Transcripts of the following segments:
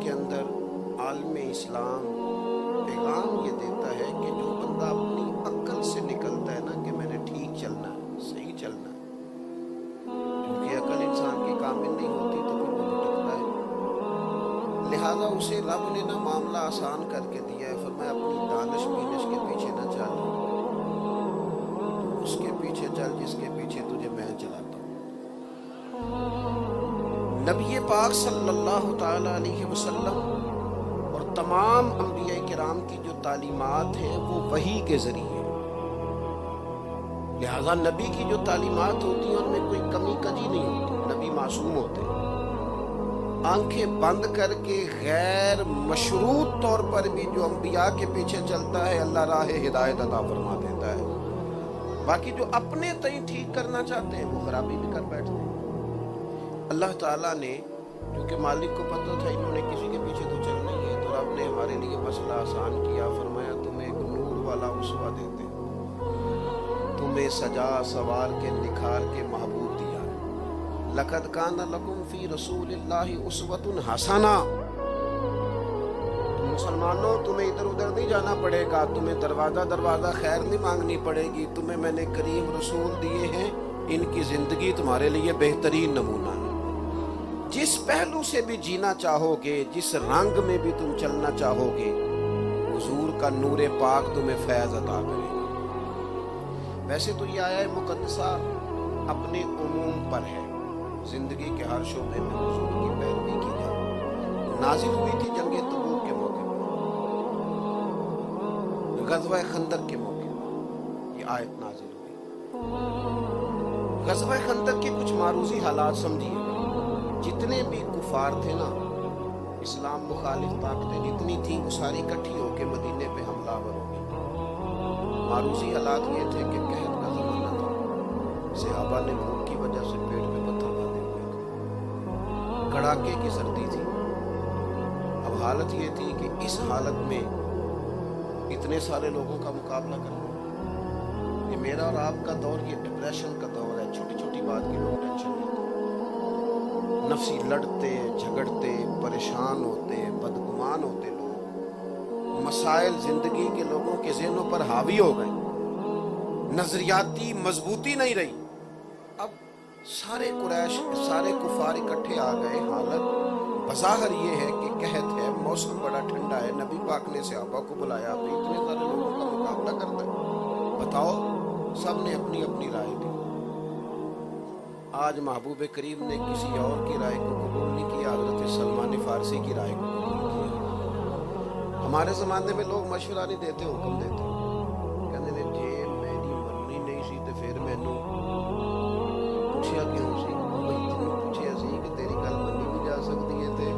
کے اندر عالم اسلام پیغام یہ دیتا ہے کہ جو بندہ اپنی عقل سے نکلتا ہے نا کہ میں نے ٹھیک چلنا ہے، صحیح چلنا ہے، کیونکہ عقل انسان کی کامل نہیں ہوتی تو پھر وہ بھٹکتا ہے، لہذا اسے رب نے نا معاملہ آسان کر کے دیا ہے، فرمایا اپنی دانش بینش کے پیچھے نہ چل، اس کے پیچھے چل جس کے پیچھے تجھے میں چلاتا ہوں۔ نبی پاک صلی اللہ تعالی علیہ وسلم اور تمام انبیاء کرام کی جو تعلیمات ہیں وہ وحی کے ذریعے، لہذا نبی کی جو تعلیمات ہوتی ہیں ان میں کوئی کمی کجی نہیں ہوتی، نبی معصوم ہوتے ہیں، آنکھیں بند کر کے غیر مشروط طور پر بھی جو انبیاء کے پیچھے چلتا ہے اللہ راہ ہدایت عطا فرما دیتا ہے، باقی جو اپنے تئیں ٹھیک کرنا چاہتے ہیں وہ خرابی بھی کر بیٹھتے ہیں۔ اللہ تعالیٰ نے کیونکہ مالک کو پتہ تھا انہوں نے کسی کے پیچھے تو چلنا ہی ہے، تو رب نے ہمارے لیے مسئلہ آسان کیا، فرمایا تمہیں ایک نور والا اسوہ دیتے ہیں، تمہیں سجا سوار کے نکھار کے محبوب دیا ہے، لقد کان لکم فی رسول اللہ اسوۃ حسنہ۔ مسلمانوں تمہیں ادھر ادھر نہیں جانا پڑے گا، تمہیں دروازہ دروازہ خیر نہیں مانگنی پڑے گی، تمہیں میں نے کریم رسول دیے ہیں، ان کی زندگی تمہارے لیے بہترین نمونہ ہے، جس پہلو سے بھی جینا چاہو گے، جس رنگ میں بھی تم چلنا چاہو گے، حضور کا نور پاک تمہیں فیض عطا کرے گا۔ ویسے تو یہ آیہ مقدسہ اپنے عموم پر ہے، زندگی کے ہر شعبے میں حضور کی پیروی کی جائے، نازل ہوئی تھی جنگ تبوک کے موقع پر، غزوہ خندق کے موقع پر یہ آیت نازل ہوئی۔ غزوہ خندق کے کچھ معروضی حالات سمجھیے، جتنے بھی کفار تھے نا، اسلام مخالف طاقتیں جتنی تھیں وہ ساری اکٹھی ہو کے مدینے پہ حملہ آور ہو گئی۔ معروضی حالات یہ تھے کہ قحط کا زمانہ تھا، صحابہ نے بھوک کی وجہ سے پیٹ پہ پتھر باندھے ہوئے تھے، کڑاکے کی سردی تھی۔ اب حالت یہ تھی کہ اس حالت میں اتنے سارے لوگوں کا مقابلہ کرنا، یہ میرا اور آپ کا دور یہ ڈپریشن کا دور ہے، چھوٹی چھوٹی بات کی لوگ ٹینشن لیتے، نفسی لڑتے جھگڑتے پریشان ہوتے بدگمان ہوتے لوگ، مسائل زندگی کے لوگوں کے ذہنوں پر حاوی ہو گئے، نظریاتی مضبوطی نہیں رہی۔ اب سارے قریش سارے کفار اکٹھے آ گئے، حالت بظاہر یہ ہے کہ قحط ہے، موسم بڑا ٹھنڈا ہے، نبی پاک نے صحابہ کو بلایا، اب اتنے سارے لوگوں کا مقابلہ کرنا ہے، بتاؤ، سب نے اپنی اپنی رائے دی۔ آج محبوب کریم نے کسی اور کی رائے کو قبول نہیں کیا، حضرت سلمان فارسی کی رائے کو قبول کیا۔ ہمارے زمانے میں لوگ مشورہ نہیں دیتے، حکم دیتے، کہتے ہیں جی میری مننی نہیں سی تو پھر مینوں پوچھیا کیوں سی، بھئی تینوں پوچھیا سی کہ تیری گل منی بھی جا سکتی ہے تے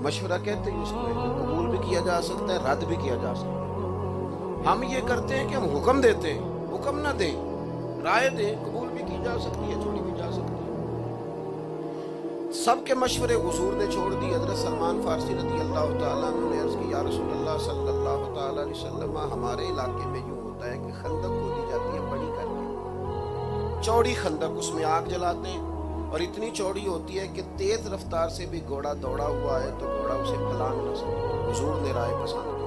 مشورہ کہتے ہیں اس کو، قبول بھی کیا جا سکتا ہے، رد بھی کیا جا سکتا ہے۔ ہم یہ کرتے ہیں کہ ہم حکم دیتے ہیں، حکم نہ دیں، رائے دیں، قبول بھی کی جا سکتی ہے، چھوڑی بھی جا سکتی ہے۔ سب کے مشورے حضور نے چھوڑ دی۔ حضرت سلمان فارسی رضی اللہ تعالیٰ عنہ نے عرض کی، یا رسول اللہ صلی اللہ تعالیٰ علیہ وسلم، ہمارے علاقے میں یوں ہوتا ہے کہ خندق کھودی جاتی ہے بڑی کر کے، چوڑی خندق، اس میں آگ جلاتے ہیں، اور اتنی چوڑی ہوتی ہے کہ تیز رفتار سے بھی گھوڑا دوڑا ہوا ہے تو گھوڑا اسے پھلانگ نہ سکے۔ حضور نے رائے پسند کی،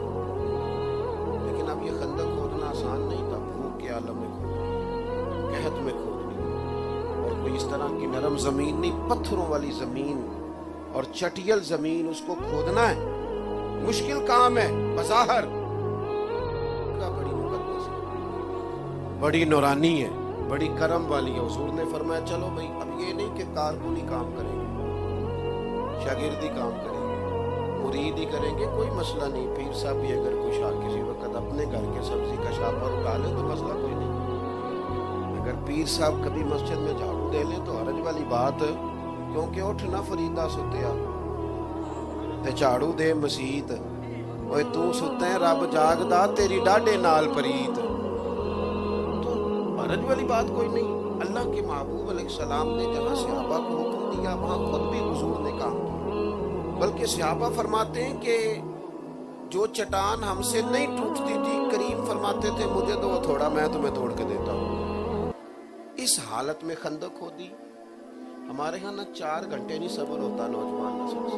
لیکن اب یہ خندق کھودنا آسان نہیں تھا، بھوک کے عالم میں کھودنا، قحط میں کھودنا، اور کوئی اس طرح کی نرم زمین نہیں، پتھروں والی زمین اور چٹیل زمین، اس کو کھودنا ہے، مشکل کام ہے، بظاہر بڑی مقدس ہے، بڑی نورانی ہے، بڑی کرم والی ہے۔ حضور نے فرمایا چلو بھائی، اب یہ نہیں کہ کارکنی کام کریں گے، شاگردی کام کریں گے، مرید ہی کریں گے، کوئی مسئلہ نہیں، پیر صاحب بھی اگر کوئی کسی وقت اپنے گھر کے سبزی کا شاپر اٹھا لے تو مسئلہ کوئی نہیں، اگر پیر صاحب کبھی مسجد میں جھاڑو دے لے تو حرج والی بات، کیونکہ اٹھ نہ فریدا ستیا تے جھاڑو دے مسیت، اوے تو ستا ہے رب جاگدا تیری ڈاڈے نال پریت، تو حرج والی بات کوئی نہیں۔ اللہ کے محبوب علیہ السلام نے جہاں صحابہ کو حکم دیا وہاں خود بھی حضور نے کام کیا، بلکہ صحابہ فرماتے ہیں کہ جو چٹان ہم سے نہیں ٹوٹتی تھی، کریم فرماتے تھے مجھے دو تھوڑا، میں تمہیں توڑ کے دیتا ہوں۔ اس حالت میں خندق کھودی۔ ہمارے ہاں نہ 4 گھنٹے نہیں صبر ہوتا نوجوان نسل سے،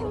1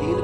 3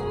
1